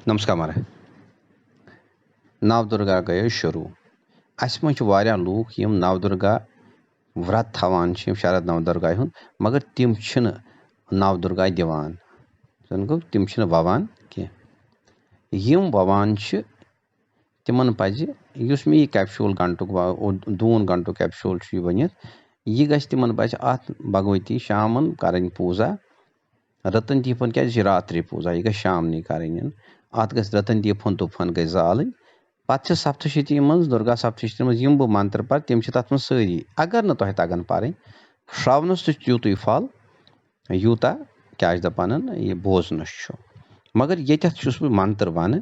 नमस्कार महाराज। नवदुर्गा गयो शुरू। अस मं वारियाह लूक यम नवदुर्गा व्रत थवान शरद नवदुर्गा हुंद, मगर तिम छन नवदुर्गा दिवान तिम छन ववान की यम ववान तिमन पज युस मे कैप्सूल घंटुक 2 घंटुक कैप्सूल बनित यह गछ तिमन पज अत भगवती शामन करन पूजा रतन दीपन क्या रात्रि पूजा यह गछ शामनी करन अत गछ रतन दीपन तुफन गई जाल पे सप्तशती मज दुर्गा सप्तशती मज यम बह मंत्र पर तम तथ मज सारी अगर न तुह तगन पर श्रावनस तूत फल यूता क्या दपान यह बोजनस मगर यथ बह मंत्र वन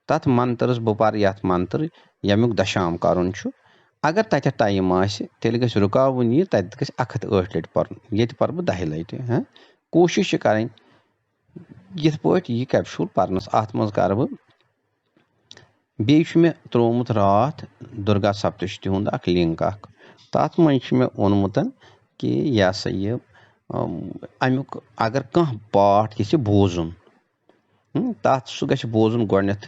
तथ मंत्रस बह पर यथ मंत्र यमुक दशाम करुन अगर तथ टाइम तेल गछ रुकावन यह तथ गछ 108 लट पर ये पर बह 10 लट कोशिश करें यथ पट यह कैप्सूल परनस अत मज कर बह मे त्रोमुत रात दुर्गा सप्तशती हुंद लिंक तथ मज मे ओनमुत कि यह सा यह अमुक अगर कह पाठ ये बोजुन तथ सह गछ बोजुन गोडनेथ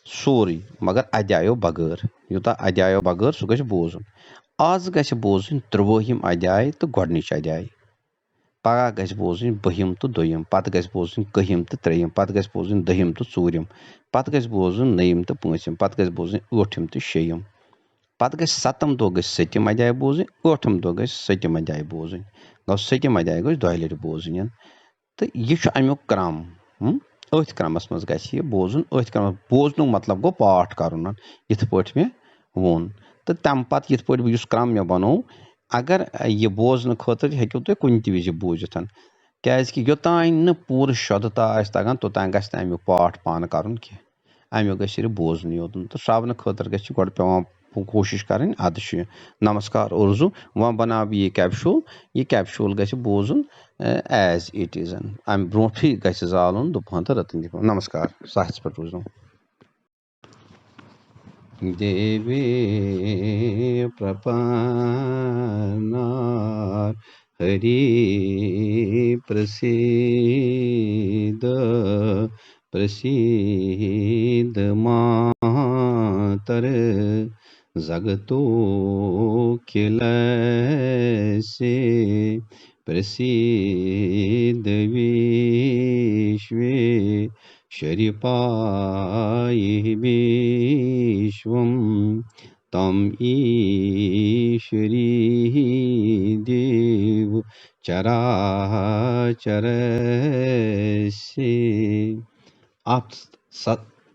सोरी मगर अध्यायो बगैर यूता अध्यायो बगैर सह गछ बोजुन आज गछ बोजुन 13 अध्याय तो गोडनिच अध्याय पगह गछ बोजुन 20 तो 2 पत गछ बोजुन 1 तो 3 पत गछ बोजुन 10 तो 4 पत गछ बोजुन 9 तो 5 पत गछ बोजुन 8 तो 6 पत गछ 7 दो गछ 7 अध्याय बोजुन 8 दो गछ 7 अध्याय बोजुन गो 7 अध्याय गछ 2 लट बोजुन तो यह अमुक क्रम अथ क्रमस मज गछ यह बोजुन अथ क्रम बोजनुक मतलब गो पाठ करुन यथ पट मे वोन तो तम पत यथ पट युस क्रम मे बनो अगर यह बोजन खतर हेकु तुम कुन त विज बूझित कि योतान न पूर शुद्धता तगान तोतान गछ अमुक पाठ पान करुन की अमुक गछ सिर्फ बोजन योतन तो श्रावन खतर गछ गोड पेवान कोशिश करें अद नमस्कार उर्जू वह बनाव यह कैप्सूल गछ बोजुन एज इट इज अम ब्रोठी गछ जालुन दुपहन तो रतन दिपन। नमस्कार साहस पर रोजू देवी प्रपन्नार हरि प्रसीद प्रसीद मातर जगतो खिलैसे प्रसीद विश्वे शरीपाई विश्वम तम ईश्वरी देव चराचरस्य आप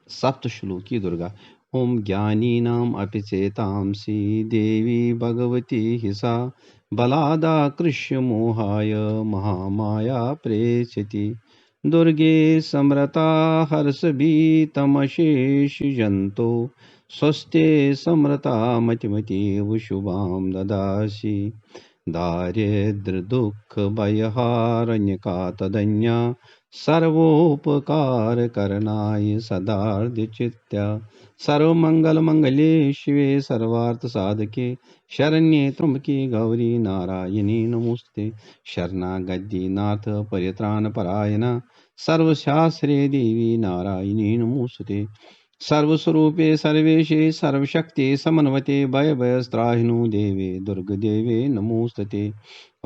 सप्तश्लोकी दुर्गा ओम ज्ञानीनाम अपि चेतांसि देवी भगवती हिसा बलादा कृष्य मोहाय महामाया प्रेषति दुर्गे समृता हर्षभीतमशेष जंतो स्वस्ते समृता मतिमतीव शुभाम ददासि दारिद्र दुख भयहारण्यका तदन्या सर्वोपकार करनाय सदार्थ चित्या सर्वमंगल मंगले शिवे सर्वार्थ साधके शरण्ये त्र्यंबके गौरी नारायणी नमोस्ते शरणागति नाथ परित्राण परायण सर्वशास्त्रे देवी नारायणी नमोस्ते सर्वस्वरूपे सर्वेशे सर्वशक्ति समन्वते भयभयस्त्राहिनो देवे दुर्गदेवे नमोस्तुते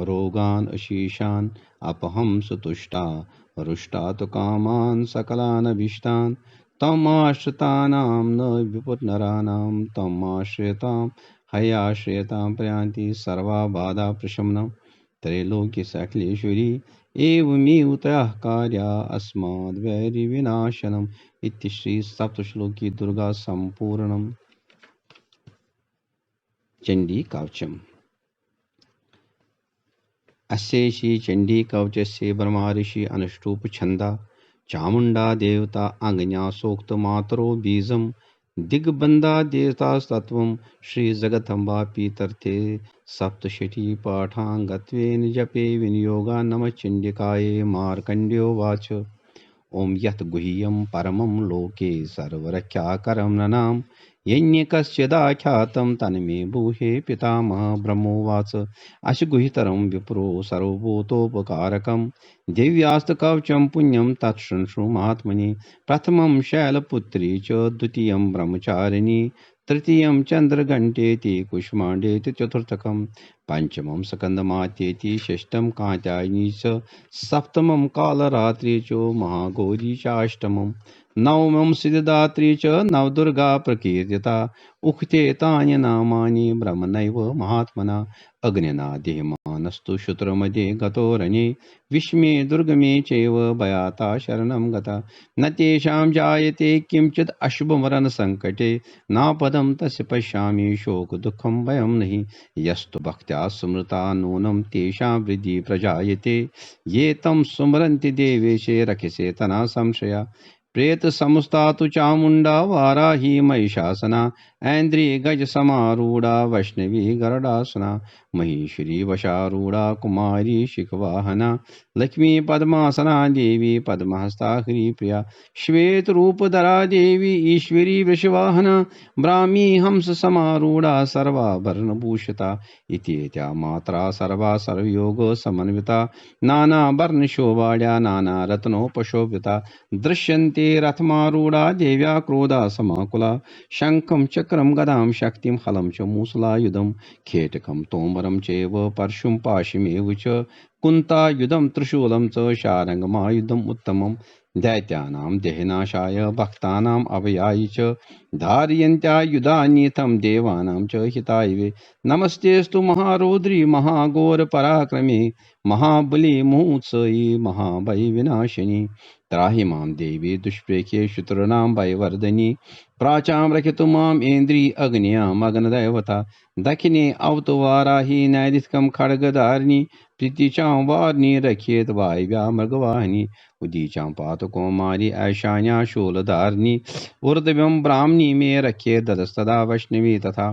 रोगान अशीशान अपहं सुतुष्टा रुष्टा तो कामान सकलानभीष्टान तमाश्रितानां न विपुनराणां तमाश्रयतां हयाश्रयतां प्रयान्ति सर्वा बाधा प्रशमनं त्रैलोक्य सकलेश्वरी एवमेव तयः कार्या अस्माद्वैरिविनाशनम् इति श्री सप्तश्लोकी दुर्गा संपूर्णम। चंडी कवचम अस्य श्री चंडी कवचस्य ब्रह्मर्षि अनुष्टुप छंदा चामुंडा देवता अंगन्या सोक्त मातरो बीजम दिग्बंधा देवतास्तत्वं श्री जगदम्बा पीतर्थे सप्तशती पाठांगत्वेन जपे विनियोगा नमः चंडिकाये मार्कंड्यो वाच ओम यत् गुह्यं परमं लोके सर्वरक्षाकरं नृणां यज्ञकस्यदाख्यातं तन्मे ब्रूहि पितामह ब्रह्मोवाच अश्गुहितरं विप्रो सर्वभूतोपकारकं दिव्यास्तकवचं पुण्यं तत्शृणु महात्मनि प्रथमं शैलपुत्री च द्वितीयं ब्रह्मचारिणी तृतीयं चन्द्रघण्टेति कुष्माण्डेति चतुर्थकं पंचमं स्कन्दमात्येति षष्ठं कात्यायनी च सप्तमं कालरात्रि च महागौरी चाष्टमं नवमं सिद्धदात्री च नवदुर्गा प्रकीर्तिता उक्ते तानि नामानि ब्रह्मणैव महात्मना अग्निना देहमानस्तु शूत्रमध्ये गतो रणे विस्मे दुर्गमे चैव भयाता शरणं गता न तेषां जायते किंचित् अशुभमरणसङ्कटे नापदं तस्य पश्यामि शोकदुःखं भयं नहि यस्तु भक्त्या स्मृता नूनं तेषां वृद्धि प्रजायते ये तं स्मरन्ति देवेशे रक्षसे तना संशया प्रेत समुस्ता तु चामुंडा वाराही महिषासना ऐन्द्री गज समारूढ़ा वैष्णवी गरुडासना महेश्वरी वशारूढ़ा कुमारी शिखवाहना लक्ष्मी पद्मासना देवी पद्महस्ता हरिप्रिया श्वेत रूपधरा देवी ईश्वरी वृषवाहना ब्राह्मी हंस समारूढ़ा सर्वाभरणभूषिता इत्येत्या मात्रा सर्वा सर्वयोग समन्विता नाना वर्णशोभाढ्या नाना रत्नोपशोभिता दृश्यन्ते रथमारूढ़ा देव्या क्रोधा समाकुला शंखं चक्रं गदां शक्तिं हलं च मूसलायुधं खेटकं तोमरं चैव परशुं पाशमेव च कुन्तायुधं त्रिशूलं च शारङ्गमायुधम् उत्तमं दैत्यानां देहनाशाय भक्तानाम् अभयाय च धारयन्त्यायुधान्यथं देवानां च हिताय वे नमस्तेस्तु महारौद्री महाघोरपराक्रमे महाबली मुहूत्सवी महाभय विनाशिनी त्राहि मां देवी दुष्प्रेख्ये शत्रूणां भयवर्धिनी प्राचां रक्षतु माम् ऐन्द्री अग्न्याम् अग्नदैवता दक्षिणे अवतु वाराही नैदिष्कं खड्गधारिणी प्रीतिचां वारिणी रक्षेत वायव्या मृगवाहिनी उदीचां पातु कौमारी ऐशान्या शूलधारिणी ऊर्ध्वं ब्राह्मणी मे रक्षेत ददस्तदा वैष्णवी तथा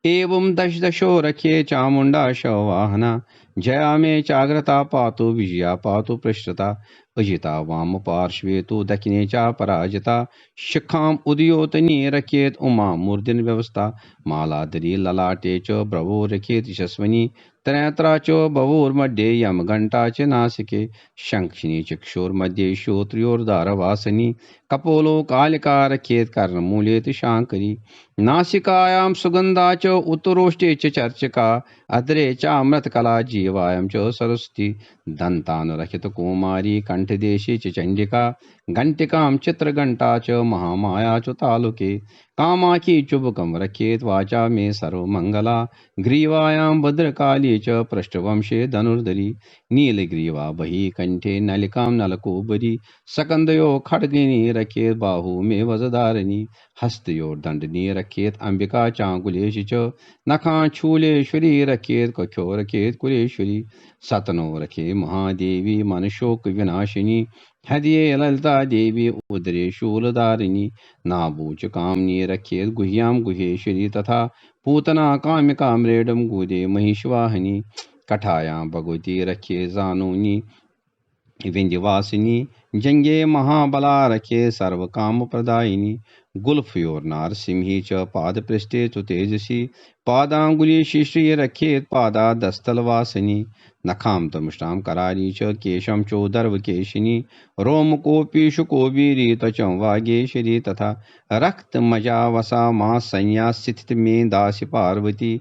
एवं दश दशो रखे चामुंडा शववाहना जया मे चाग्रता पातु विजया पातु पृष्ठता अजिता वाम पार्श्वे तु दक्षिणे चा पराजिता शिखाम उदयोतनी रखेत उमा मूर्धन व्यवस्था मालाधरी ललाटे च ब्रवो रखेत यशस्वनी त्रयत्रा च बभूर्मध्ये यमघंटा च नासिके शंखिनी चक्षुर्मध्ये श्रोत्रियोर्दारवासिनी कपोलो कालिका रखेत कर्णमूले शांकरी नासिकायां सुगंधा च उत्तरोष्टे च चर्चिका अद्रे चामृतकला जीवायां च सरस्वती दन्तानुरखित कुमारी कंठदेशे च चंडिका घंटिकां चित्रघंटा च महामाया च तालुके कामाक्षी चुबकं रखेत वाचा मे सर्वमंगला ग्रीवायां भद्रकाली च पृष्ठवंशे धनुर्धरी नीलग्रीवा बहि कंठे नलिकां नलकोबरी सकंदयो खड्गिनी रखेत बाहु मे वजधारिणी हस्तयोर्दंडनी रखेत अंबिका चांगुलेश च नखां शूलेश्वरी रखेत कक्षो रखेत कुलेश्वरी सतनो रखे महादेवी मनशोक विनाशिनी हृदये ललिता देवी उदरे शूलधारिणी नाभूच कामनी रखेत गुह्यां गुहेश्वरी तथा पूतना कामिका मृडम गुदे महिषवाहिनी कठायां भगवती रखे जानूनी विंध्यवासिनी जंगे महाबला रखे सर्व काम प्रदायिनी गुल्फयोर नारसिंही च पादपृष्ठे च तेजसी पादांगुली शिश्री रखेत पादा दस्तलवासिनी नखां तमुष्टां करारी च केशं चोदर्वकेशिनी रोमकोऽपि शुकोबीरी त्वचं वागेश्वरी तथा रक्तमजा वसा मा संज्ञा स्थित मे दासि पार्वती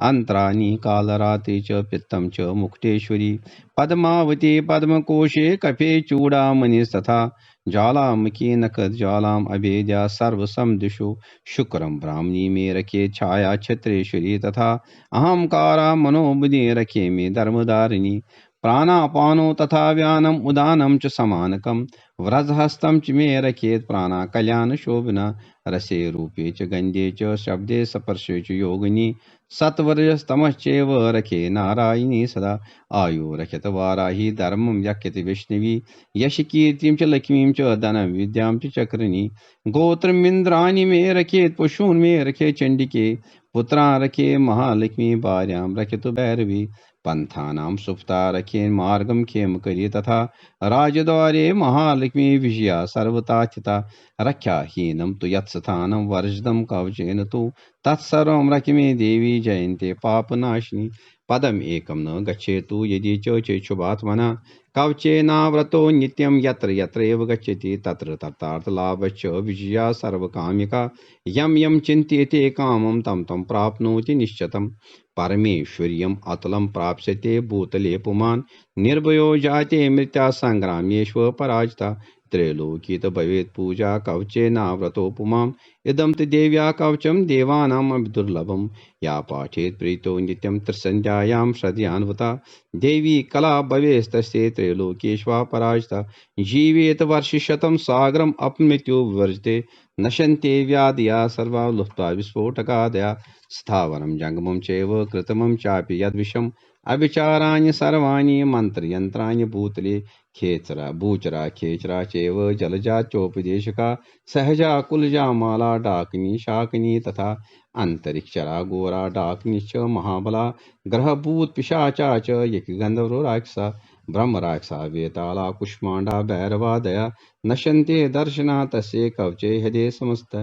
अंतरानी कालरात्रि च पित्तं च मुक्तेश्वरी पद्मावती पद्मकोशे कफे चूड़ामणिस्तथा ज्वालामुखी नखज्वालाम् अभेद्या सर्वसमदिशु शुक्रं ब्राह्मणी मे रखे छाया छत्रेश्वरी तथा अहंकारा मनोबुद्धि रखे मे धर्मधारिणी प्राणापानो तथा व्यानम उदानम च समानकम व्रजहस्तं च मे रखेत प्राणा कल्याण शोभना रसे रूपे च गंधे च शब्दे स्पर्शे च योगिनी सत्वर्यस्तमश्चैव रखे नारायणी सदा आयु रक्षत वाराही धर्मं यक्षति वैष्णवी यश कीर्तिं च लक्ष्मीं च धनं विद्यां च चक्रिणी गोत्रमिन्द्राणि मे रखेत पशून् मे रखे चंडिके पुत्रा रखे महालक्ष्मी भार्यां रखितु भैरवी पंथानां सुप्ता रखे मार्गम खेम करी तथा राजद्वारे महालक्ष्मी विजया सर्वथा चिता रक्षाहीनं तु यत्स्थानं वर्जितं कवचेन तु तत्सर्वं रकिमे देवी जयन्ते पापनाशिनी पदम एकं न गच्छेतु यदि च चेच्छुभात्मना कवचेनाव्रतो नित्यं यत्र यत्रैव गच्छति तत्र तत्रार्थलाभश्च विजया सर्वकामिका यम यम चिंत्यते कामं तं तं प्राप्नोति निश्चितं परमेश्वर्यम् अतुलं प्राप्स्यते भूतले पुमान् निर्भयो जाते मृत्या संग्रामेष्व पराजिता त्रैलोकीत भवेत् पूजा कवचेनाव्रतोपुमाम् इदं तु देव्या कवचं देवानाम् दुर्लभं या पाठेत् प्रीतो नित्यं त्रिसन्ध्यायां श्रद्धयान्विता देवी कला भवेस्तस्ये त्रैलोकेष्वा पराजिता जीवेत वर्षशतं सागरम् अपमृत्यु विवर्जते नशन्ते व्याधया सर्वा लुप्ता विस्फोटकादया स्थावरं जङ्गमं चैव कृत्रिमं चापि यद्विषम् अविचाराणि सर्वाणि मन्त्रयन्त्राणि भूतले खेचरा भूचरा खेचरा चैव जलजा चोपदेशका सहजा कुलजा माला डाकिनी शाकिनी तथा अंतरिक्षरा गोरा डाकिनी च महाबला ग्रहभूत पिशाचा च यक्षगन्धर्व राक्षसा ब्रह्मराक्षा वेताला कुष्मांडा भैरवादया नश्यन्ते दर्शना तस्य कवचे हृदय समस्त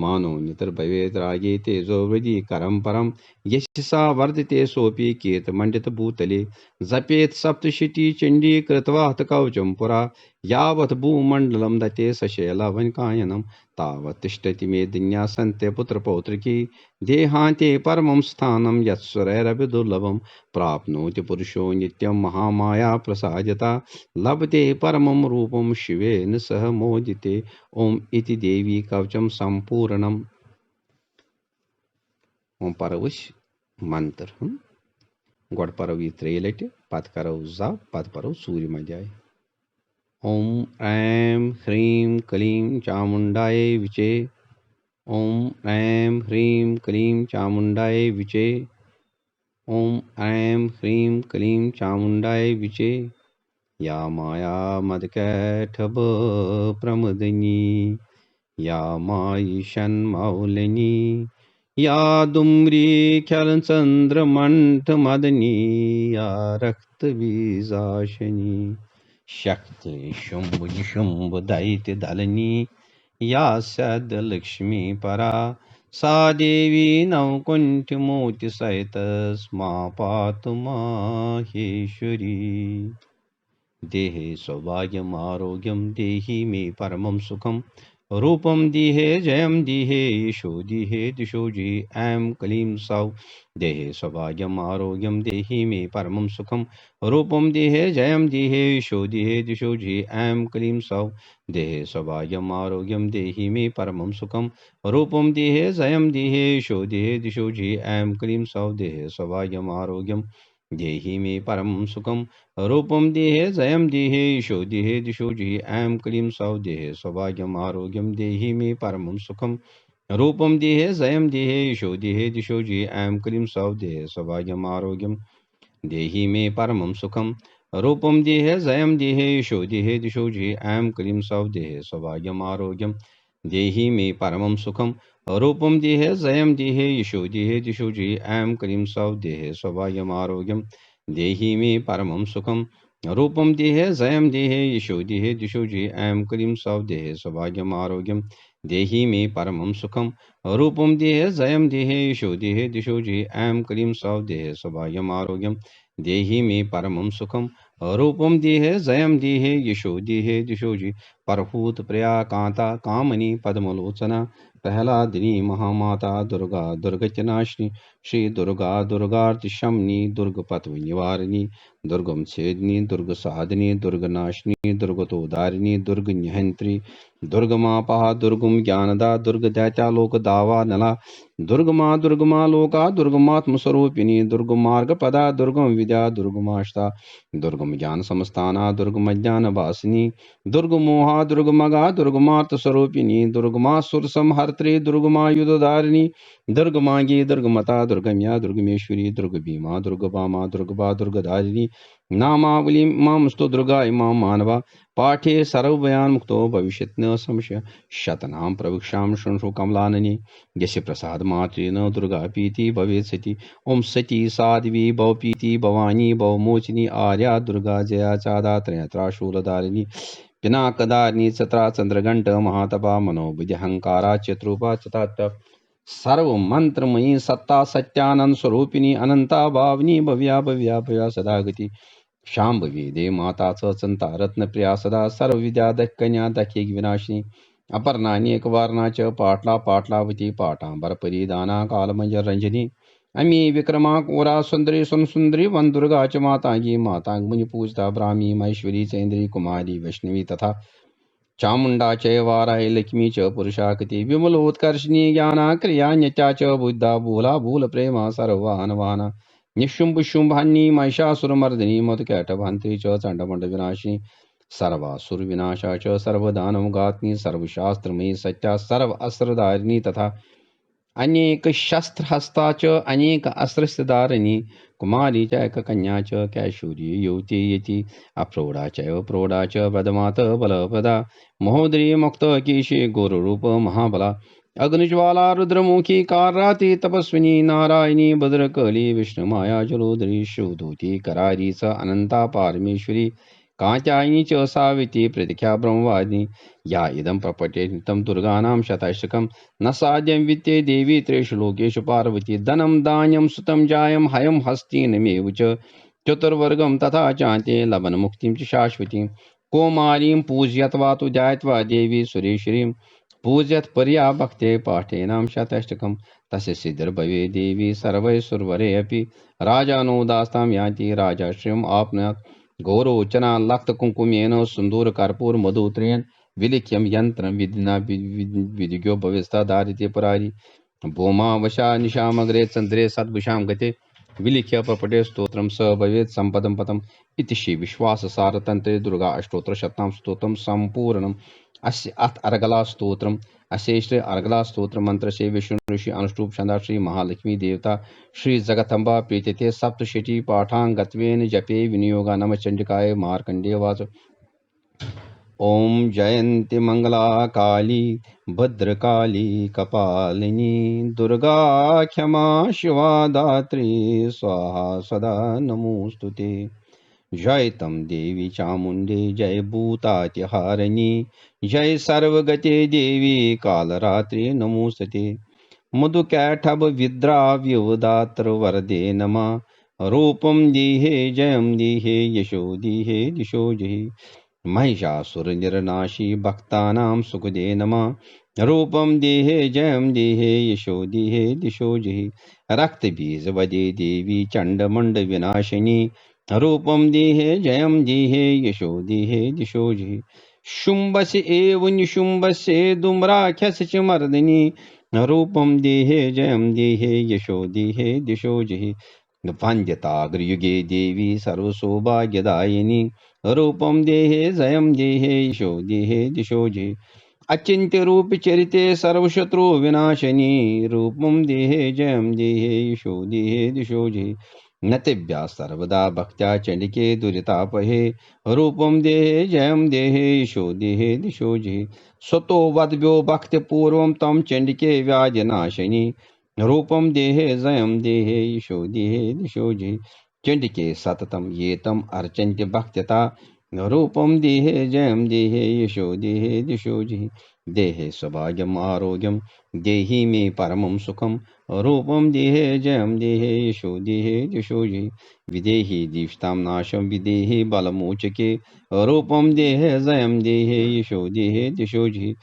मानो नितर्भवेत् रागे तेजो वृद्धि करं परं यशसा वर्धते सोऽपि केतमण्डित भूतले जपेत् सप्तशती चण्डी कृत्वा हत कवचं पुरा यावत् भूमण्डलं दते सशैलवनकायनं तावत् तिष्ठति मे दिन्या सन्ते पुत्रपौत्रिकी देहान्ते परमं स्थानं यत्सुरैरपि दुर्लभं प्राप्नोति पुरुषो नित्यं महामाया प्रसाद्यता लभते परमं रूपं शिवेन सह मोदिते ओम इति देवी कवचम संपूर्णम ओम परवश मंत्र गोड परव यह 3 लटि पत करो जप पत परो सूर्य मध्याय ओम ऐं ह्रीं क्लीं चामुंडाय विचे ओम ऐं ह्रीं क्लीं चामुंडाय विचे ओम ऐं ह्रीं क्लीं चामुंडाय विचे या माया मदकैठब प्रमदनी या मायिषन्मौलिनी या दुम्री ख्यालचंद्रमंठमदनी या रक्तबीजाशनी शक्ति शुंभ शुंभ दैत्य दलनी या सद्लक्ष्मी परा सा देवी नवकुंठ सहित स्मा पातु माहेश्वरी देहे सौभाग्यम आरोग्यम देहि मे परमं सुखम रूपम दिहे जयम दिहे यशो दिहे दिशो जी ऐं क्लीं सौ देहे सौभाग्यम आरोग्यम देहि मे परमं सुखम रूपम दिहे जयम दिहे यशो दिहे दिशो जी ऐं क्लीं सौ देहे सौभाग्यम आरोग्यम देहि मे परमं सुखम रूपम दिहे जयम दिहे यशो दिहे दिशो जी ऐं क्लीं सौ देहे सौभाग्यम आरोग्यम देहि मे परमं सुखम रूपम देहे जयम देहे यशो देहे दिशो जी ऐं क्लीं सौ देहे सौभाग्यम आरोग्यम देहि मे परमं सुखम रूपम देहे जयम देहे यशो देहे दिशो जी ऐं क्लीं सौ देहे सौभाग्यम आरोग्यम देहि मे परमं सुखम रूपम देहे जयम देहे यशो देहे दिशो जी ऐं क्लीं सौ देहे सौभाग्यम आरोग्यम देहि मे परमं सुखम रूपम देहे जयम देहे यशो देहे दिशो जी ऐं क्लीं सौ देहे सौभाग्यम आरोग्यम देहि मे परमं सुखम रूपम देहे जयम देहे यशो देहे दिशो जी ऐं क्लीं सौ देहे सौभाग्यम आरोग्यम देहि मे परमं सुखम रूपम देहे जयम देहे यशो देहे दिशो जी ऐं क्लीं सौ देहे सौभाग्यम आरोग्यम देहि मे परमं सुखम रूपम देहे जयम देहे यशो देहे दिशो जी परभूत प्रया कांता कामनी पद्मलोचना प्रहलादिनी महामाता दुर्गा दुर्गचनाशिनी श्री दुर्गा दुर्गार्तिशमनी दुर्गपत्व निवारिणी दुर्गम छेदिनी दुर्ग साधिनी दुर्गनाशिनी दुर्गतोदारिणी दुर्ग निहंत्री दुर्गमापहा दुर्गम ज्ञानदा दुर्ग दैत्यालोक दावा नला दुर्गमा लोका दुर्गमात्मस्वरूपिणी दुर्गमार्ग पदा दुर्गम विद्या दुर्गमाष्टा दुर्गम ज्ञान समस्ताना दुर्गम ज्ञान वासिनी दुर्गमोहा महादुर्गमगा दुर्गमार्तस्वरूपिणी दुर्गमासुर संहर्त्री दुर्गमा युधधारिणी दुर्गमांगी दुर्गमता दुर्गम्या दुर्गमेश्वरी दुर्गभीमा दुर्गभामा दुर्गभा दुर्गधारिणी नामावली मामस्तु दुर्गा इमां मानवा पाठे सर्वभयान मुक्तो भविष्यत् न संशय शतनाम प्रवीक्षां शृणु कमलाननि यस्य प्रसाद मात्रेण दुर्गा पीति भवेत् सती ओम सती साध्वी भवपीति भवानी भवमोचिनी आर्या दुर्गा जया चादा त्रयत्राशूलधारिणी पिनाकदारिणी चत्रा चंद्रघंट महातपा मनोबुद्धिहंकारा चतुरूपा चतात्त सर्व मंत्रमयी सत्ता सत्यानंद स्वरूपिणी अनंता भावनी भव्या भव्या भव्या सदा गती शांभवी दे माता चंता रत्नप्रिया सदा सर्व विद्या कन्या दखी विनाशिनी अपर्णानेक वारणा च पाटला पाटलावती पाटांबर परिदाना कालमंजर रंजनी अमी विक्रमा कोरा सुंदरी सुंदरी वन दुर्गा च मातांगी मातांग मुनि पूजता ब्राह्मी महेश्वरी चैन्द्री कुमारी वैष्णवी तथा चामुंडा च वाराही लक्ष्मी च पुरुषाकृति विमलोत्कर्षिणी ज्ञाना क्रिया न्यत्या च बुद्धा भूला भूल प्रेमा सर्वाहन वाहना निशुंभ शुंभान्नी महिषासुरमर्दिनी मधुकैटभान्ति च चंडमंड विनाशिनी सर्वासुर विनाशा च सर्वदानवघातिनी सर्वशास्त्रमयी सत्या सर्व अस्त्रधारिणी तथा अनेक शस्त्र हस्ता च अनेक अस्त्रधारिणी कुमारी च कन्या च कैशूरी युवती यति अप्रौढ़ा चैव प्रौढ़ा च पदमात बलप्रदा महोदरी मुक्त केशी गोरूप महाबला अग्निज्वाला रुद्रमुखी काराती तपस्विनी नारायणी भद्रकली विष्णुमाया जलोदरी शुद्धूति करारी च अनंता पारमेश्वरी कात्यायनी च सावित्री प्रतीक्षा ब्रह्मवादिनी या इदं प्रपटे नित्यं दुर्गानां शताष्टकं न साध्यं वित्ते देवी त्रिषु लोकेषु पार्वती धनं धान्यं सुतं जायं हयं हस्तिनमेव च चतुर्वर्गं तथा चान्ते लवनमुक्तिं च शाश्वतीं कौमारीं पूजयत वा तु ध्यायत्वा देवी सुरेश्वरीं पूजयत पर्या भक्ते पाठेनां शताष्टकं तस्य सिद्धिर्भवे देवी सर्वैश्वर्वरे अपि राजानो दास्तां यान्ति राजाश्रयम् आप्नुयात् गौरोचना लक्त कुंकुमेन सुंदूर कर्पूर मधुत्रेण विलिख्यम यंत्र विधिना विधिज्ञो भविस्ता दारिते पुरारी भूमा वशा निशामग्रे चंद्रे सद्भुषाम गते विलिख्य प्रपटे स्तोत्रम स भवेत् संपदम पदम इति श्री विश्वास सार तंत्रे दुर्गा अष्टोत्तर शतनाम स्तोत्रम संपूर्णम अस्य अथ अर्गला स्तोत्रम अस्य श्री अर्गला स्तोत्र मंत्र से विष्णु ऋषि अनुष्टुप छंदा श्री महालक्ष्मी देवता श्री जगदम्बा प्रीतिते सप्तशती पाठांगत्वेन जपे विनियोगा नम चंडिकाय मार्कंडेय वाच ओम जयंती मंगला काली भद्रकाली कपालिनी दुर्गा क्षमा शिवा दात्री स्वाहा सदा नमोस्तुते जय तम देवी चामुंडे जय भूतातिहारिणी जय सर्वगते देवी कालरात्रि नमोस्तुते मधुकैटभ विद्राव्यवदात्र वरदे नमः रूपम दीहे जयम दीहे यशो दीहे दिशो जहि महिषासुर निर्नाशी भक्तानां सुखदे नमः रूपम देहे जयम देहे यशो देहे दिशो जहि रक्त बीज वदे देवी चंडमंड विनाशिनी रूपम देहे जयम देहे यशो देहे दिशो जहि शुंभस्य एव निशुंभस्य दुम्राख्यस च मर्दिनी रूपम देहे जयम देहे यशो देहे दिशो जहि वन्द्यताग्रयुगे देवी सर्वसौभाग्यदायिनी रूपम देहे जयम देहे यशो देहे दिशो जहि अचिंत्य रूप चरिते सर्वशत्रु विनाशिनी रूपम देहे जयम देहे यशो देहे दिशो जहि नतिभ्या सर्वदा भक्त्या चंडिके दुरितापहे रूपम देहे जयम देहे यशो देहे दिशो जहि स्वतो वद्भ्यो भक्ति पूर्वम तम चंडिके व्याधिनाशिनी रूपम देहे जयम देहे यशो देहे दिशो जहि चंडिके सततम ये तम अर्चन्त्य भक्त्यता रूपम देहे जयम देहे यशो देहे दिशो जहि देहे सौभाग्यम आरोग्यम देहि मे परमं सुखम रूपम देहे जयम देहे यशो देहे दिशो जहि विदेहि दीप्तां नाशम विदेहि बलमोचके रूपम देहे जयम देहे यशो देहे दिशो जहि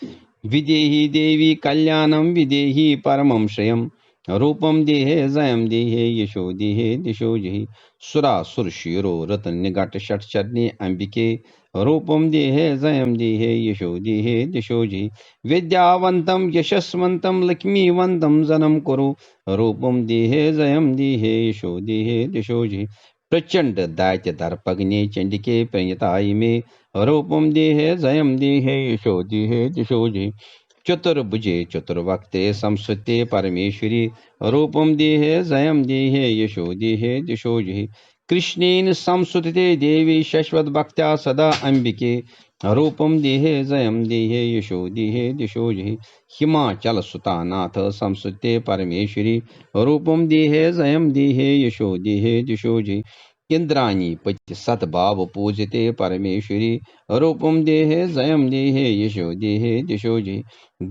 विदेहि देवी कल्याणम विदेहि परमं श्रेयम रूपम देहे जयम देहे यशो देहे दिशो जहि सुरासुर शिरो रतन निगट षट चरणी अंबिके रूपम देहे जयम देहे यशो देहे दिशो जहि विद्यावंतम यशस्वंतम लक्ष्मीवंतम जनम कुरु रूपम देहे जयम देहे यशो देहे दिशो जहि प्रचंड दैत्य दर्पग्ने चंडिके प्रणिताय मे रूपम देहे जयम देहे यशो देहे दिशो जय चतुर्भुजे चतुर्वक्त्रे संस्कृते परमेश्वरी रूपम देहे जयम देहे यशो देहे दिशो जय कृष्णेन संस्तुते देवी शश्वत भक्त्या सदा अंबिके रूपम देहे जयम देहे यशो देहे दिशो जय हिमाचल सुतानाथ संस्तुते परमेश्वरी रूपम देहे जयम देहे यशो देहे दिशो जय इंद्राणी पति सतभाव पूजिते परमेश्वरी रूपम देहे जयम देहे यशो देहे दिशो जय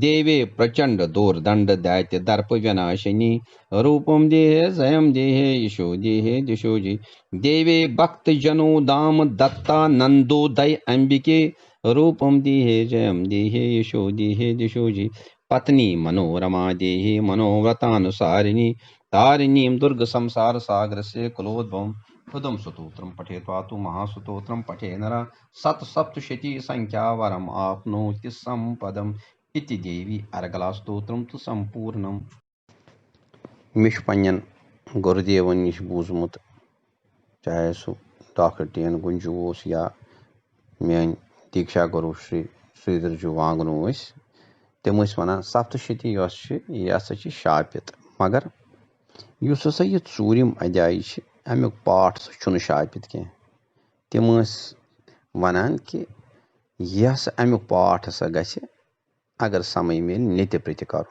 देवे प्रचंड दोर्दंड दैत्य दर्प विनाशिनी रूपम देहे जयम देहे यशो देहे दिशो जय देवे भक्त जनो दाम दत्ता नंदोदय अंबिके रूपम देहे जयम देहे यशो देहे दिशो जय पत्नी मनोरमा देहे मनोव्रतानुसारिणी तारिणीं दुर्ग संसार सागर से कुलोद्भवम् हृदम स्तोत्रम पठे पातु महास्तोत्रम पठे नर सप्तशती संख्या वरम आपनोति संपदम इति देवी अर्गला स्तोत्रम तो संपूर्णम मिश पन्न गुरुदेवन निश बूजमुत चाहे सह डॉक्टर टी.एन. गुंजू या मेन दीक्षा गुरु श्री श्रीधर जू वांगनू तम वन सप्तशती यह हसा शापित मगर युस हसा यह ूरिम अध्याय अमुक पाठ सह शापित कह तम वनान कि यह हसा अमुक पाठ हसा गछ अगर समय मिल नित्य प्रति कर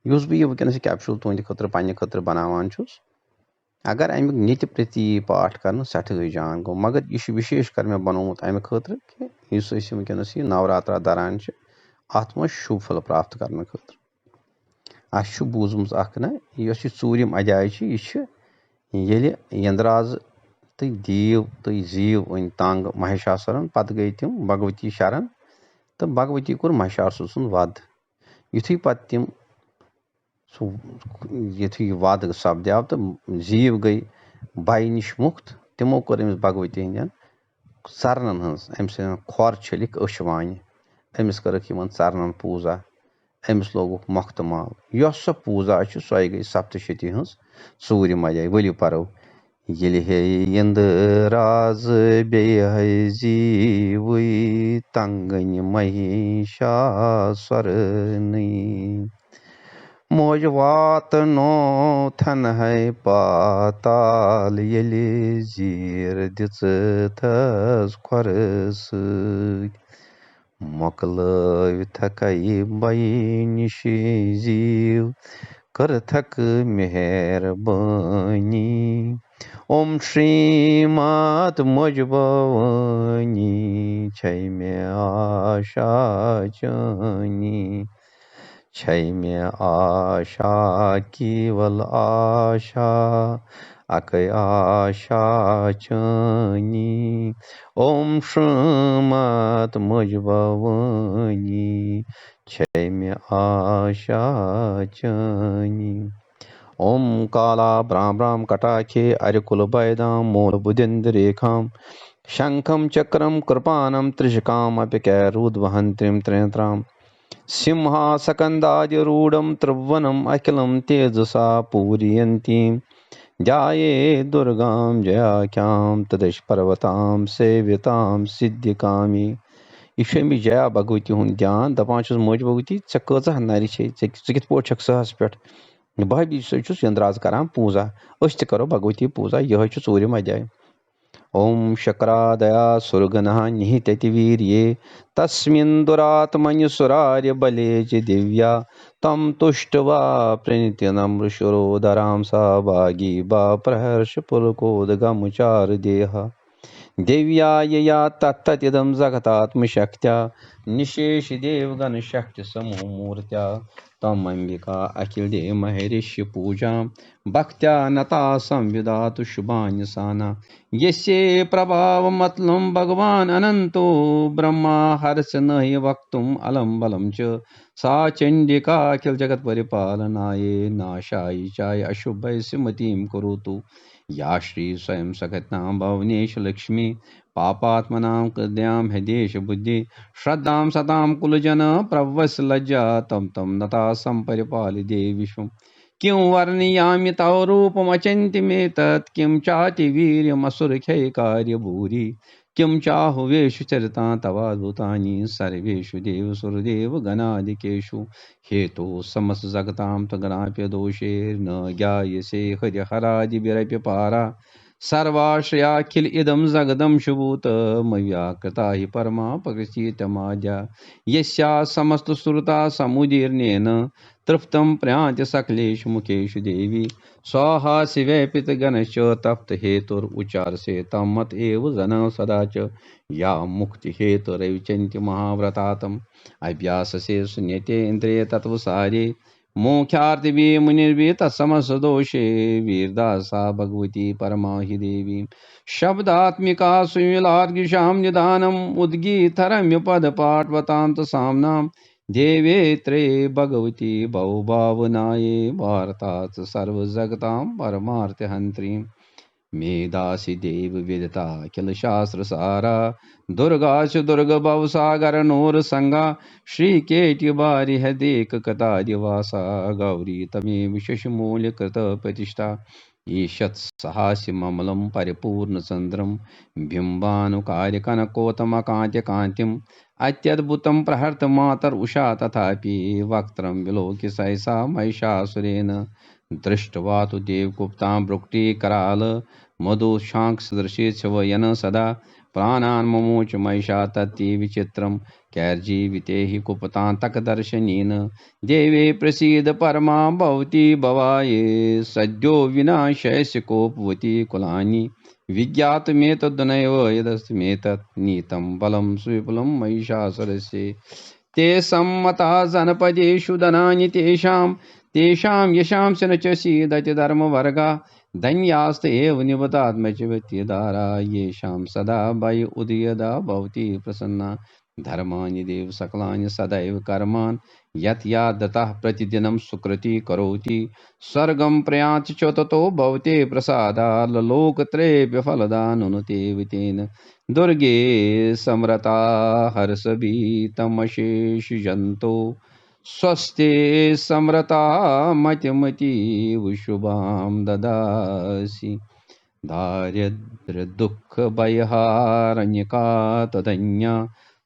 बह वनस कैप्सूल तुंद खतर पन्ने खतर बनावान छुस अगर अमुक नित्य प्रति पाठ कर सठे जान गो मगर यह विशेष कर मे बनोमुत अमे खतर कि वनस यह नवरात्रा दरान अत मज शुभ फल प्राप्त करने खतर अस बूजमुत ना यह ूरिम अध्याय ये इंद्राज तो दीव तो जीव वन तंग महिषासुरन पत गई तम भगवती शरण तो भगवती कोर महिषासुर सुंद वध युथी पत तम युथी वध सपद्याव तो जीव गई भय निश मुक्त तमो कोर अमिस भगवती हंदन चरणन हज अम्स खोर छलिक अश वान अमिस करक चरणन पूजा अमिस लोगुक मोख्त माल यह सो पूजा सो गई सप्तशती हज ूरिम अध्याय वलियो परो येलि हे इंद्राज बेह जीव तंगन महिषासुरनी मोज वात नो थन है पाताल येलि जीर दिच थस खोर मोकल थकई बई निश जीव कर थक मेहरबानी ओम श्रीमत मुझ भवानी छै में आशा जानी छै में आशा केवल आशा अकय आशा जानी ओम श्रीमत मुझ भवानी छै में आशा जानी ओम काला ब्राह्म कटाखे अरिकुल बैदाम मूल बुदिंद रेखाम शंखम चक्रम कृपानम त्रिशकाम अपैरुद्वहंत्रिम त्रिनेत्राम सिंहासकंदादिरूढ़म त्रिभुवनम अखिलम तेजसा पूरयन्तीं ध्याये दुर्गां जयाख्यां तदश पर्वतां सेव्यतां सिद्धिकामी यह जया भगवती हुंद ध्यान दपान मोज भगवती ऐ कह नर कित पे सहस पे बह भी इंद्राज करान पूजा अस त करो भगवती पूजा यह ूरिम अध्याय ओम शक्रादया सुरगना निहिततिवीर्ये तस्मिन् दुरात्मन्य सुरार्य बले च दिव्या तम तुष्ट्वा प्रणित्यनमृशुरोदरां सा भागी बा प्रहर्ष पुलकोदगमुचार देहा देव्या यया तत्तदिदं जगतात्मशक्त्या निशेष देवगण शक्ति समूह मूर्त्या तम अंबिका अखिल देव महर्षि पूजा भक्त्या नता संविदातु शुभान्य साना यस्य प्रभाव मतलम भगवान अनंतो ब्रह्मा हर्ष नहि वक्तुम अलम बलम च सा चंडिका अखिल जगत परिपालनाये नाशाय चाय अशुभ सिमतीम कुरुतु या श्री स्वयं सगतां भवनेश लक्ष्मी पापात्मनां कृद्यां हृदेश बुद्धि श्रद्धां सतां कुलजन प्रवस लज्जा तम नता संपरिपालि देवी विश्वम किं वर्णयामि तव रूपमचिन्त्यमेतत् किं चाति वीर्यमसुरक्षयकार्यभूरि किं चाहुवेषु चरिता तवाद्भुतानि सर्वेषु देवसुरदेव गणादिकेषु हेतु समस्त जगतां त्वगणाप्य दोषैर्न ज्ञायसे हरिहरादिभिरप्य पारा सर्वाश्रयाखिल इदं जगदं शुभूतमव्याकृता हि परमा प्रकृतितमाद्या यस्या समस्तश्रुता समुदीर्णेन तृप्तं प्रयान्ति सकलेषु मुखेषु देवी स्वाहा शिवे पितृगणश्च तप्तहेतुरुच्चारसे तं मत एव जन सदा च या मुक्तिहेतुरविचन्ति महाव्रतातम् अभ्याससे शून्यते इन्द्रिय तत्वसारे मोक्षार्थिवे मुनिर्वे तत्समसदोषे वीरदासा भगवती परमा हि देवी शब्दात्मिका सुविलार्गिषां निदानम् उद्गीतरम्यपदपाठवतान्त साम्नां देवे त्रे भगवती बहुभावनाये भारतात् सर्वजगतां परमार्थहन्त्रीं मेधासि देव विदिता किल शास्त्रसारा दुर्गाश दुर्ग भवसागर नूर संगा श्रीकेट्य बारि हदेक कथा दिवासा गौरी तमेव शशमूल्य कृत प्रतिष्ठा ईषत् सहास्य ममलं परिपूर्ण चंद्रम बिंबानुकार्य कनकोतमकांत्य कांतिम अत्यद्भुतं प्रहर्त मातर उषा तथापि वक्त्रं विलोक्य सहसा महिषासुरेण दृष्ट्वा तु देवगुप्तां भ्रुक्टी कराल मधुशाङ्खसदृशे छवयन सदा प्राणान् ममोच महिषा तत्ति विचित्रं कैर्जीविते हि कुपतान्तकदर्शनेन देवे प्रसीद परमा भवती भवाये सद्यो विनाशयस्य कोपवती कुलानि विज्ञातमेतद्नैव यदस्मेतत् नीतं बलं सुविपुलं महिषासुरस्य ते सम्मता जनपदेषु धनानि तेषां यशां च न च सीदति धर्मवर्गा धन्यास्त एव निबतात्मचिवत्यदारा येषां सदा भय उदयदा भवति प्रसन्ना धर्माणि देव सकलानि सदैव कर्मान् यत् या दत्तः प्रतिदिनं सुकृति करोति स्वर्गं प्रयाति च ततो भवते प्रसादाल्लोकत्रये फलदानुनुते वितेन दुर्गे समरता हर्षभीतमशेष जन्तो स्वस्ते समरता मतिमतीव शुभां ददासि दारिद्र्यदुःखभयहारण्यका तदन्या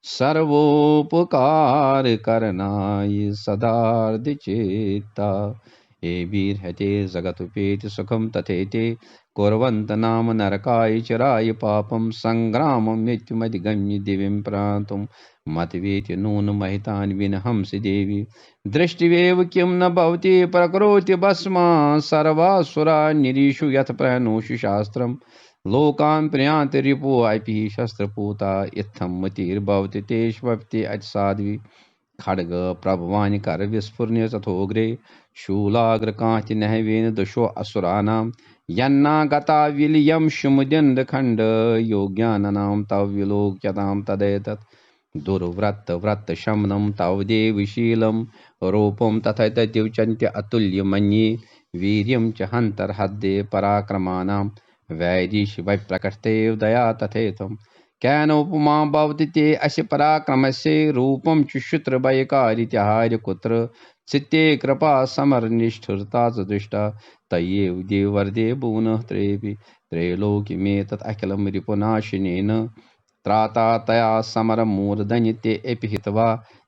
सर्वोपकारकरणाय सदार्धचेता हे वीरहते जगतुपेति सुखं तथेते कुर्वन्त नाम नरकाय चिराय पापं संग्रामं मृत्युमधिगम्य दिव्यं प्रान्तुं मतवेति नून महितान् विनहंसि देवी दृष्टिवेव किं न भवति प्रकरोति भस्मा सर्वासुरा निरीषु यथ प्रहनोषि शास्त्रम् लोकान् प्रयान्ति रिपो अपि शस्त्रपूता इत्थं मतिर्भवति तेष्वप्ति अतिसाध्वी खड्ग प्रभवानि कर विस्फुर्य तथोग्रे शूलाग्रकांति नहवेन दशो असुराणां यन्ना गता विलियं शुमुदिन्दखण्ड योग्याननां तव विलोक्यतां तदेतत् दुर्व्रत व्रत शमनं तव देवशीलं रूपं तथा तद्युच्यन्त्य अतुल्य मन्ये वीर्यं च हन्तर्हद्ये पराक्रमाणां वैरी शिव प्रकृतेव दया तथेतम् कैनोपमा भवति ते अस्य पराक्रमस्य रूपं च क्षुत्रभयकारित्याहार्य कुत्र चित्ते कृपा समरनिष्ठुरता च दृष्टा तय्येव देवर्दे भुवनः त्रयेऽपि त्रैलोक्यमेतत् अखिलं रिपुनाशिनेन त्राता तया समरमूर्धन्यते अपि हित्वा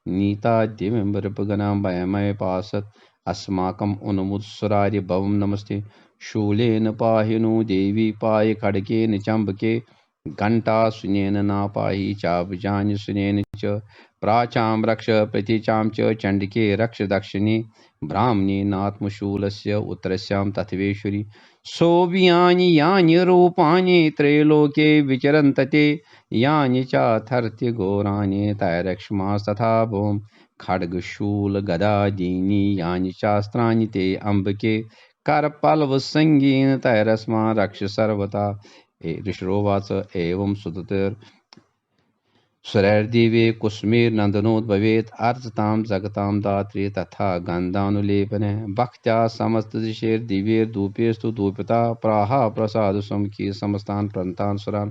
नीताद्यमिम्बरिपगणां वयमयपासत् अस्माकम् उन्मुत्सुरार्य भवं नमस्ते शूलेन पाहि नो देवी पाहि खड्गेन चम्बके घण्टासुनेन नापाहि चाबजान्यसुनेन च प्राचां रक्ष प्रतीचां च चण्डिके रक्ष दक्षिणे ब्राह्मणेनात्मशूलस्य उत्तरस्यां तथवेश्वरि सोऽव्यानि यानि रूपाणि त्रैलोके विचरन्तते यानि चाथर्त्य घोराणि तैरक्ष्मास्तथा भूम् खड्गशूल गदादीनि यानि चास्त्राणि ते अम्बके करपल्वसङ्गीन तैरस्मा रक्ष सर्वथा ऋषिरोवाच एवं सुरैर्दिवे कुसुमेर्नन्दनोद्भवेत् अर्थतां जगतां दात्री तथा गन्धानुलेपनः भक्त्या समस्तदिशैर्दिव्यैर्धूपैस्तु धूपिता प्राहा प्रसादसुमुखी समस्तान् प्रन्तान् सुरान्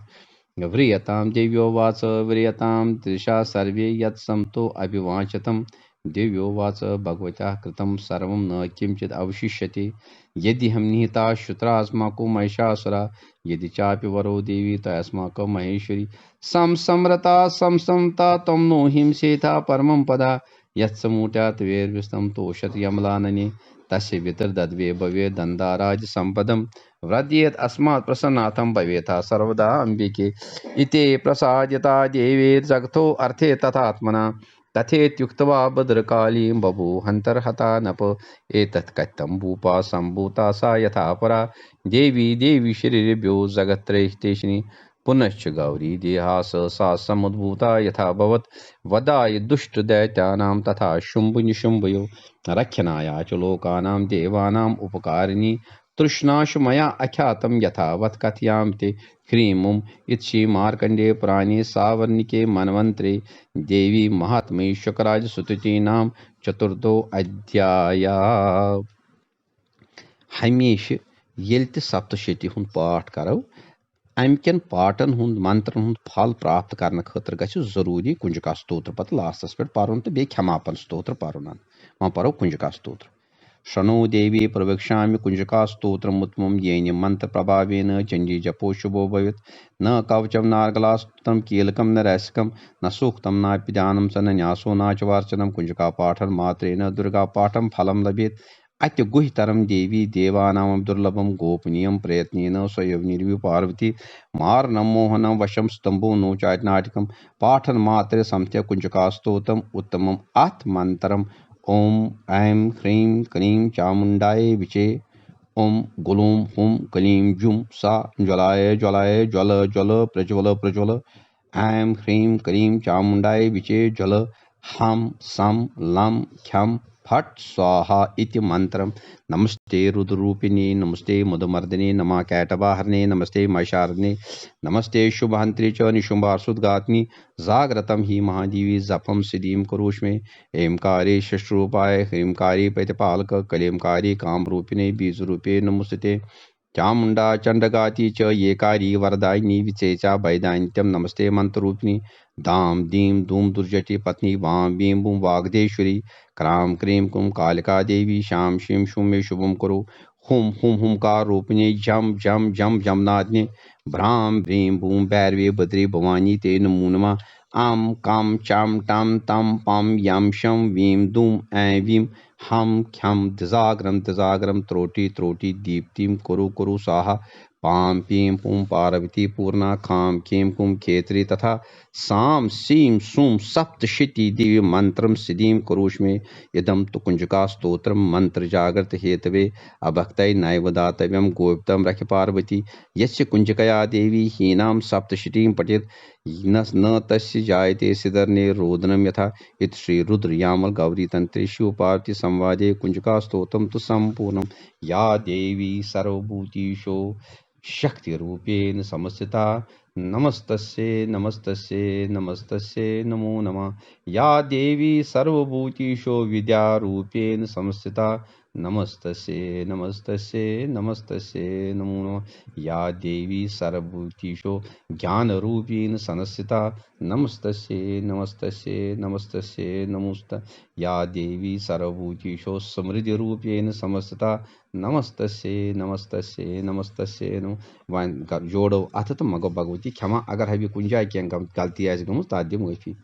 व्रियतां देव्योवाच व्रियतां दृशा सर्वे यत्समतो अभिवाञ्छतं दिव्यो वाच भगवत्याः कृतं सर्वं न किंचित् अवशिष्यते। यदि हम निहिता श्रुत्रास्माको महिषासुरा यदि चापि वरो देवी तस्माकं महेश्वरी संसम्रता संसमता त्वं नो हिंसेथा परमं पदा यत्समूढ्यात् वेर्विस्तं तोषत यमलानने तस्य वितर्दद्वे भवे दन्दाराज संपदम व्रजेत अस्मात् प्रसन्नाथं भवेथा सर्वदा अंबिके इति प्रसाद्यता देवी जगतो अर्थे तथात्मना तथेत्युक्त्वा भद्रकालीं बभूवन्तर्हता नप एतत् कथं भूपा सम्भूता सा यथा परा देवी देवी शरीरेभ्यो जगत्त्रयितेशिनी पुनश्च गौरी देहा सा समुद्भूता यथा भवत् वदाय दुष्टदैत्यानां तथा शुम्भनिशुम्भयो रक्षणाया च लोकानां देवानाम् उपकारिणी तृष्णाशु मया अख्यातं यथावत् कथयामि ते ह्रीं इति मार्कंडे पुराणे सावर्णिके मन्वन्तरे देवी महात्म्ये शुकराज सुतुतीनां चतुर्थो अध्याय। हमेशा येल ते सप्तशती हुंद पाठ करो अमकन पाठन हुंद मंत्रन हुंद फल प्राप्त करने खतर गछि जरूरी कुंजका स्तोत्र पत लास्टस पे पर्न तो बे क्षमापन स्तोत्र पर्न वह परो कुंजका स्तोत्र। शृणु देवी प्रवक्ष्यामि कुंजका स्तोत्रमुत्तमं येन मंत्र प्रभावेन चंडी जपो शुभो भवेत् न कवचम नार्गलास्तुतं कीलकम न रैसिकम न सूक्तम नाप्यदानं च न न्यासो नाचवार्चनम कुंजका पाठन मात्रेण दुर्गा पाठम फलम लभेत् अत्युगुह्यतरम देवी देवानां दुर्लभम गोपनीयम प्रयत्नेन स्वयं पार्वती मारणं मोहनं वशं स्तंभो नो चाटनाटिकम पाठन मात्रे संस्थ्य कुंजका स्तोत्रम उत्तमम अथ मंत्रम ओम ऐं ह्रीं क्लीं चामुंडाय विचे ओम गुलूं हुं क्लीं जुं सा ज्वलाय ज्वलाय ज्वल ज्वल प्रज्वल प्रज्वल ऐं ह्रीं क्लीं चामुंडाय विचे ज्वल हम सम लम ख्यम फट स्वाहा इति मंत्रम। नमस्ते रुद्ररूपिणे नमस्ते मधुमर्दिने नमः कैटवाहरणे नमस्ते महिषार्दिने नमस्ते शुभहंत्रे च निशुंभासुद्घातिनि जाग्रतं हि महादेवी जपम सिद्धिं कुरुष्मे ऐंकारे शश्रूपाय ह्रींकारे प्रतिपालक कलेमकारे कामरूपिणे बीजरूपे नमस्ते चामुंडा चंडगाति च येकारी वरदायिनी विचेचा वैदान्त्यम नमस्ते मंत्ररूपिणी दाम दीम धूम दुर्जटी पत्नी वाम बीम बूम वाग्देश्वरी क्राम क्रीम कुम कालिका देवी श्याम शिम शुम में शुभम करो हुम हुम हुमकार रूपिणे झम झम झम जमनादिने भ्राम भ्रीम भूम भैरवे भद्रे भवानी ते नमो नमः आम काम चाम टाम तम पम यम शम वीम दुम ऐ वीम हम ख्यम दिजाग्रम त्रोटी त्रोटी दीप्तिम कुरु कुरु साहा पाम पीम पुम पार्वती पूर्णा खाम खेम कुम खेत्री तथा साम सीम सूम सप्तशती दिव्य मंत्रम सिद्धिं कुरुष्मे इदम तु कुंजका स्तोत्रम मंत्र जागृत हेतवे अभक्तै नैव दातव्यम गोप्तम रख पार्वती यस्य कुंजकया देवी हीनां सप्तशतीं पठेत् न तस्य जायते सिदर्ने रोदनम यथा इत श्री रुद्र यामल गौरी तंत्रे शिव पार्वती संवादे कुंजका स्तोत्रम तु संपूर्णम। या देवी सर्वभूतिषु शक्ति रूपेण समस्थिता नमस्तस्ये नमस्तस्ये नमस्तस्ये नमो नमः। या देवी सर्वभूतिषु विद्यारूपेण संस्थिता नमस्तस्ये नमस्तस्ये नमस्तस्ये नमो नमः। या देवी सर्वभूतिषु ज्ञानरूपेण संस्थिता नमस्तस्ये नमस्तस्ये नमस्तस्ये नमोस्त। या देवी सर्वभूतिषु समृद्धिरूपेण संस्थिता नमस्तस्ये नमस्तस्ये नमस्तस्ये नमो। जोड़ो अथ तो मगो भगवती क्षमा अगर हमें कुछ जाए क्या गलती आए गम ताद्य मुफी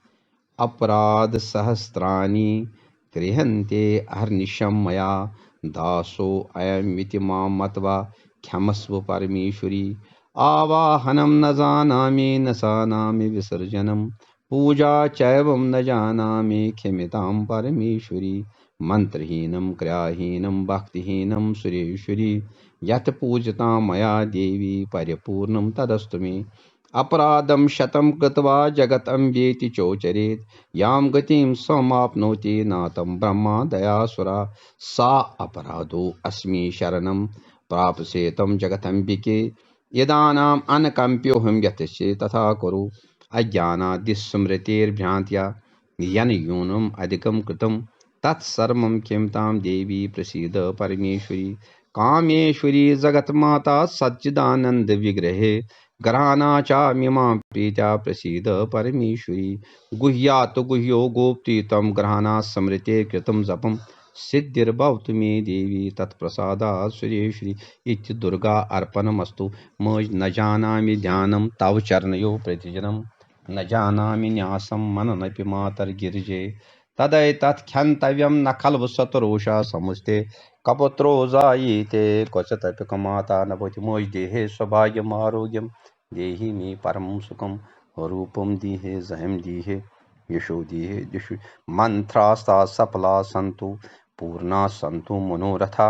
अपराध सहस्राणि गृहन्ते अहर्निशं मया दासो अयमिति मां मत्वा क्षमस्व परमेश्वरी आवाहनं न जानामि न जानामि विसर्जनं पूजा चैवं न जानामि क्षम्यतां परमेश्वरी मंत्रहीनं क्रियाहीनं भक्तिहीनं सुरेश्वरी यत् पूजता मया देवी परिपूर्णं तदस्तु मे। अपराधं शतं कृत्वा जगदम्बेति चोचरेत् यां गतिं समाप्नोति नातं ब्रह्मा दयासुरा सा अपराधो अस्मि शरणं प्राप्स्येतं जगदम्बिके यदानाम् अनकम्प्योऽहं यतश्चे तथा कुरु अज्ञानादिस्मृतिर्भ्रान्त्या यन्यूनम् अधिकं कृतं तत्सर्वं क्षम्यतां देवी प्रसीद परमेश्वरी। कामेश्वरी जगन्माता सच्चिदानंद विग्रहे ग्रहाणा चाम्यमां प्रीत्या प्रसीद परमेश्वरी। गुह्यात् गुह्यो गोप्ति तं ग्रहाणा स्मृते कृतं जपं सिद्धिर्भवतु मे देवी तत्प्रसादात् सुरेश्वरी। इति दुर्गा अर्पणमस्तु। न जानामि ध्यानं तव चरणयोः प्रतिदिनं, न जानामि न्यासं मननपि मातर्गिरिजे। तदैतत्क्षन्तव्यं न खल्व शतरोषा समुस्ते, कपुत्रो जायेते क्वचिदपि कमाता न भवति। मोज देहे सौभाग्यम आरोग्यम, देहि मे परम सुखम, रूपम दीहे जयम दीहे, यशो दीहे दिशु। मंत्रास्ता सफला सन्तु, पूर्णा सन्तु मनोरथा।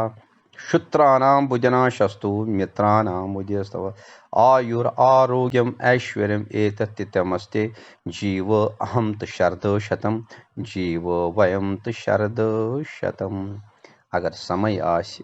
शूत्राणां भुजनाशस्तु, मित्राणां उदयस्तव। आयुर आरोग्यम ऐश्वर्यम एतत्तितमस्ते, जीव अहम त शरद शतम, जीव वयम त शरद शतम। अगर समय आसि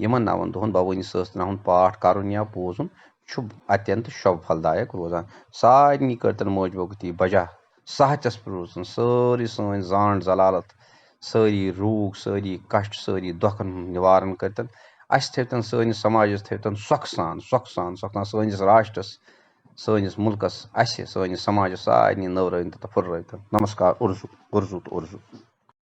यमन 9 दोहन भवानी सहस्त्रनाम पाठ करुन या बोजुन छु अत्यंत शुभ फलदायक रोजान। सारनी करतन मोज भगवती बजा, सहजस पे रोजन सारी सन जान जलालत, सारी रूग, सारी कष्ट, सारी दुखन निवारण करतन। अस थेतन सानिस समाजस थेतन सुख सान सानिस राष्ट्रस, सानिस मुल्कस, अस सानिस समाजस सारनी नवरन तो फुर्रन। नमस्कार। उर्जु उर्जु उर्जु।